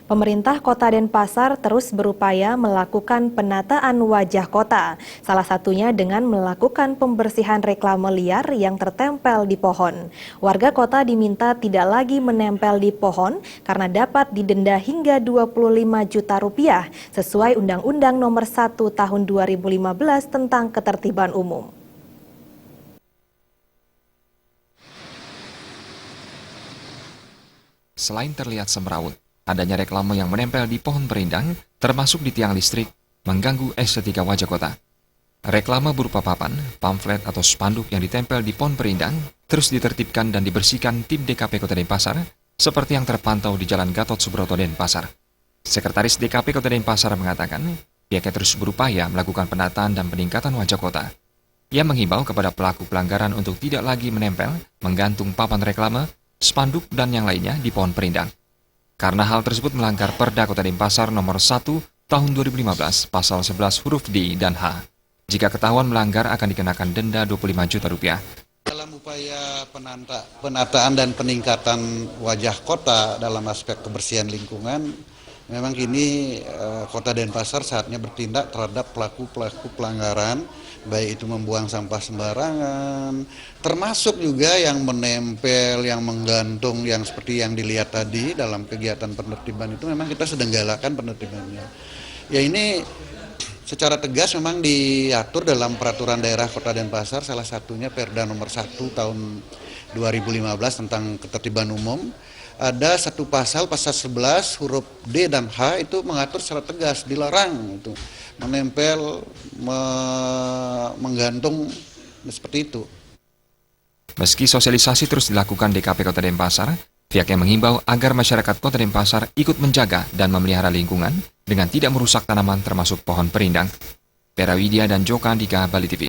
Pemerintah Kota Denpasar terus berupaya melakukan penataan wajah kota, salah satunya dengan melakukan pembersihan reklame liar yang tertempel di pohon. Warga kota diminta tidak lagi menempel di pohon karena dapat didenda hingga 25 juta rupiah sesuai Undang-Undang Nomor 1 Tahun 2015 tentang Ketertiban Umum. Selain terlihat semrawut, adanya reklame yang menempel di pohon berindang, termasuk di tiang listrik, mengganggu estetika wajah kota. Reklame berupa papan, pamflet atau spanduk yang ditempel di pohon berindang terus ditertibkan dan dibersihkan tim DKP Kota Denpasar, seperti yang terpantau di Jalan Gatot Subroto, Denpasar. Sekretaris DKP Kota Denpasar mengatakan, pihaknya terus berupaya melakukan penataan dan peningkatan wajah kota. Ia menghimbau kepada pelaku pelanggaran untuk tidak lagi menempel, menggantung papan reklame, spanduk, dan yang lainnya di pohon berindang. Karena hal tersebut melanggar Perda Kota Denpasar Nomor 1 Tahun 2015 Pasal 11 huruf D dan H. Jika ketahuan melanggar akan dikenakan denda 25 juta rupiah. Dalam upaya penataan dan peningkatan wajah kota dalam aspek kebersihan lingkungan, memang kini Kota Denpasar saatnya bertindak terhadap pelaku-pelaku pelanggaran, baik itu membuang sampah sembarangan, termasuk juga yang menempel, yang menggantung, yang seperti yang dilihat tadi dalam kegiatan penertiban itu memang kita sedang galakan penertibannya. Ya ini secara tegas memang diatur dalam peraturan daerah Kota Denpasar, salah satunya Perda Nomor 1 Tahun 2015 tentang Ketertiban Umum. Ada satu pasal 11 huruf D dan H itu mengatur secara tegas, dilarang itu menempel, menggantung seperti itu. Meski sosialisasi terus dilakukan DKP Kota Denpasar, pihaknya menghimbau agar masyarakat Kota Denpasar ikut menjaga dan memelihara lingkungan dengan tidak merusak tanaman termasuk pohon berindang. Pera Widya dan Joka Andika, Bali TV.